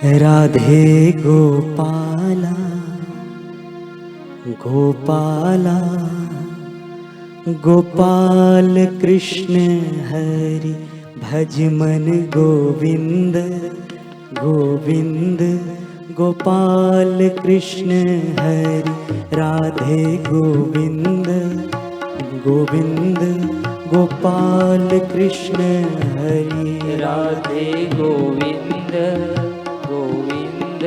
राधे गोपाला गोपाला गोपाल कृष्ण हरि भज मन गोविंद गोविंद गोपाल कृष्ण हरि राधे गोविंद गोविंद गोपाल कृष्ण हरि राधे गोविंद गोविंद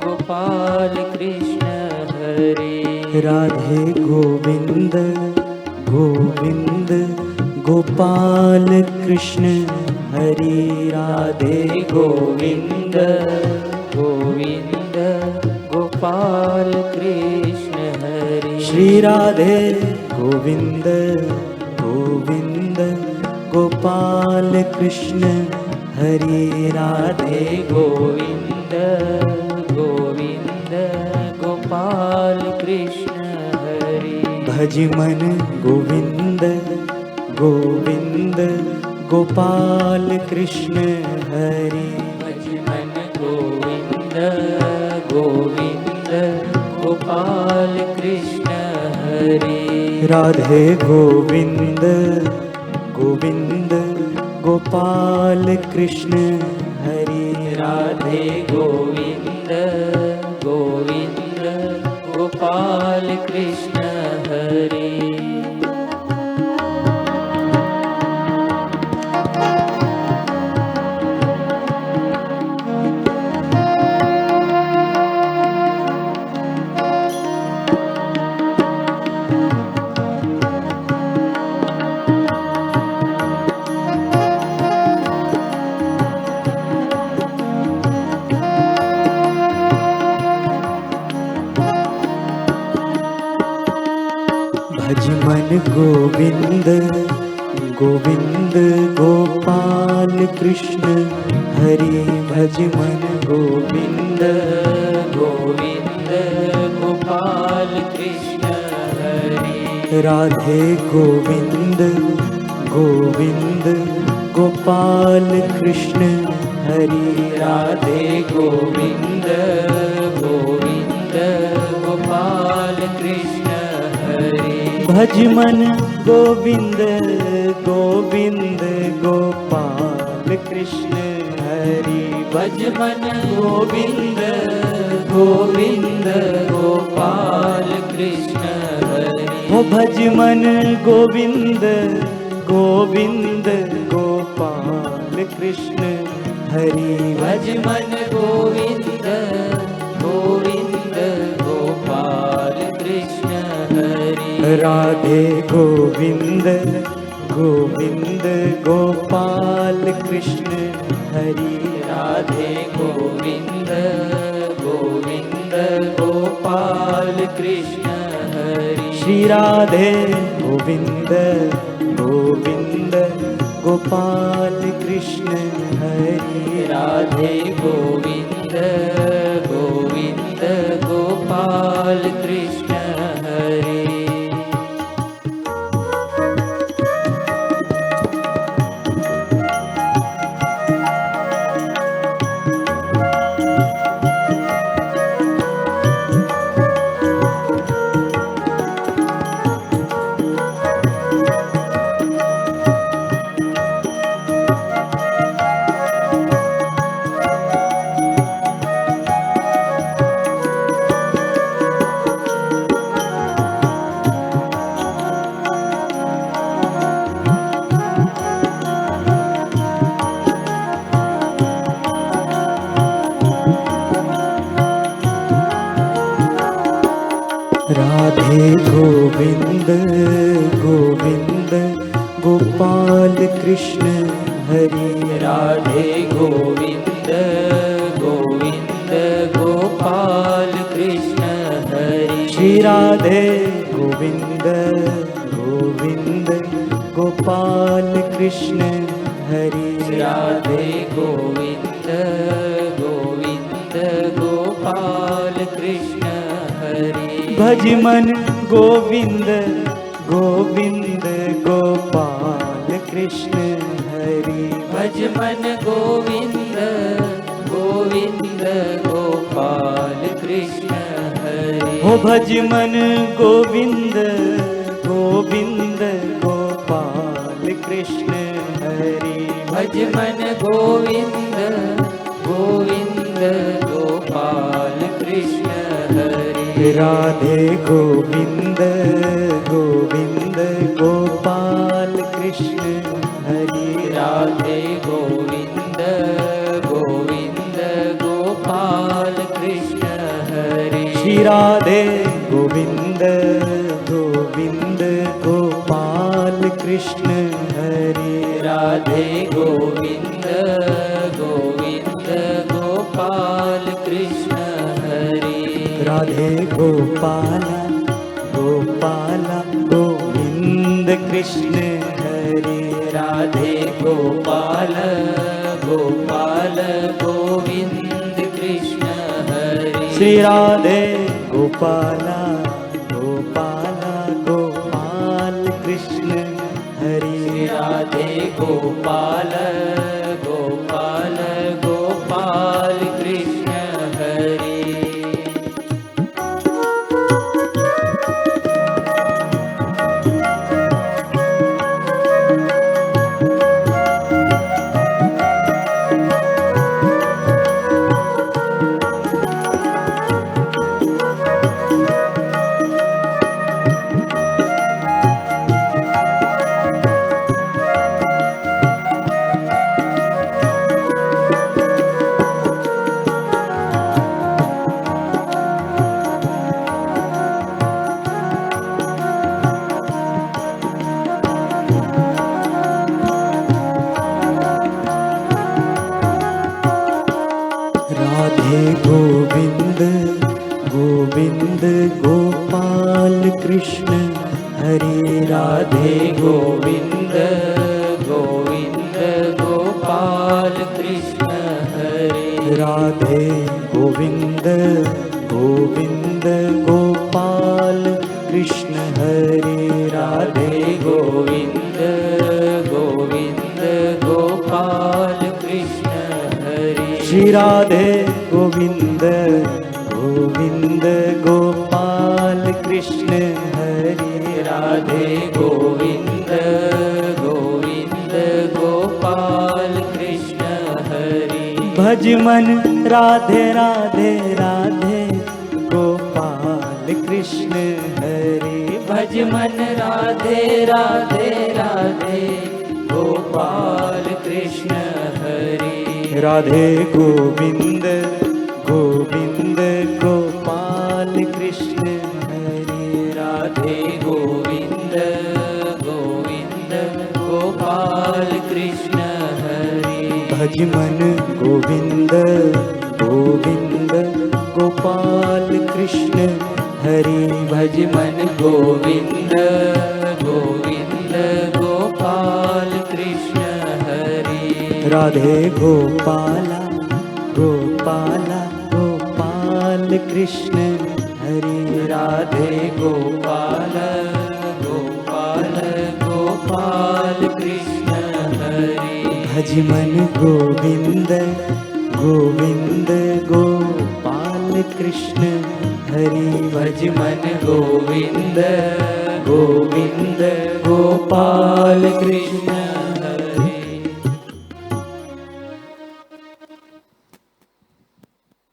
गोपाल कृष्ण हरे राधे गोविंद गोविंद गोपाल कृष्ण हरि राधे गोविंद गोविंद गोपाल कृष्ण हरे श्री राधे गोविंद गोविंद गोपाल कृष्ण हरि राधे गोविंद गोविंद गोपाल कृष्ण हरे भज मन गोविंद गोविंद गोपाल कृष्ण हरि भज मन गोविंद गोविंद गोपाल कृष्ण हरे राधे गोविंद गोविंद गोपाल कृष्ण हरि राधे गोविंद गोविंद गोपाल कृष्ण हरे भज मन गोविंद गोविंद गोपाल कृष्ण हरि भज मन गोविंद गोविंद गोपाल कृष्ण हरे राधे गोविंद गोविंद गोपाल कृष्ण हरि राधे गोविंद गोविंद गोपाल कृष्ण हरे भज मन गोविंद गोविंद गोपाल कृष्ण हरि भज मन गोविंद गोविंद गोपाल कृष्ण हरे हो भज मन गोविंद गोविंद गोपाल कृष्ण हरि भज मन गोविंद गोविंद गोपाल कृष्ण हरे राधे गोविंद गोविंद गोपाल कृष्ण हरि राधे गोविंद गोविंद गोपाल कृष्ण हरे श्री राधे गोविंद गोविंद गोपाल कृष्ण हरि राधे गोविंद गोविंद गोपाल कृष्ण हरे राधे गोविंद गोविंद गोपाल कृष्ण हरि राधे गोविंद गोविंद गोपाल कृष्ण हरे श्री राधे गोविंद गोविंद गोपाल कृष्ण हरि राधे गोविंद गोविंद गोपाल कृष्ण हरे भज मन गोविंद गोविंद गोपाल कृष्ण हरि भज मन गोविंद गोविंद गोपाल कृष्ण हरि हो भज मन गोविंद गोविंद गोपाल कृष्ण हरि भज मन गोविंद गोविंद गोपाल कृष्ण हरि राधे गोविंद गोविंद गोपाल कृष्ण हरि राधे गोविंद गोविंद गोपाल कृष्ण हरि श्री राधे गोविंद गोविंद गोपाल कृष्ण हरि राधे गोविंद गोविंद गोपाल कृष्ण हरि राधे गोपाल गोपाल गोविंद कृष्ण हरि राधे गोपाल गोपाल गोविंद कृष्ण हरि श्री राधे गोपाल गोपाल गोपाल कृष्ण हरि राधे गोपाल गोपाल गोपाल कृष्ण हरि राधे गोविंद गोविंद गोपाल कृष्ण हरि राधे गोविंद गोविंद गोपाल कृष्ण हरि राधे गोविंद गोविंद गोपाल कृष्ण हरि राधे गोविंद गोविंद गोपाल कृष्ण हरि श्री राधे गोविंद गोविंद गोपाल कृष्ण हरि राधे गोविंद गोविंद गोपाल कृष्ण हरि भज मन राधे राधे राधे गोपाल कृष्ण हरि भज मन राधे राधे राधे गोपाल कृष्ण हरि राधे गोविंद गोविंद गोपाल कृष्ण हरि राधे गोविंद गोविंद गोपाल कृष्ण हरि भज मन गोविंद गोविंद गोपाल कृष्ण हरि भज मन गोविंद गोविंद गोपाल कृष्ण हरि राधे गोपाला गोपाला गोपाल कृष्ण हरि राधे गोपाल गोपाल गोपाल कृष्ण हरि भज मन गोविंद गोविंद गोपाल कृष्ण हरि भज मन गोविंद गोविंद गोपाल कृष्ण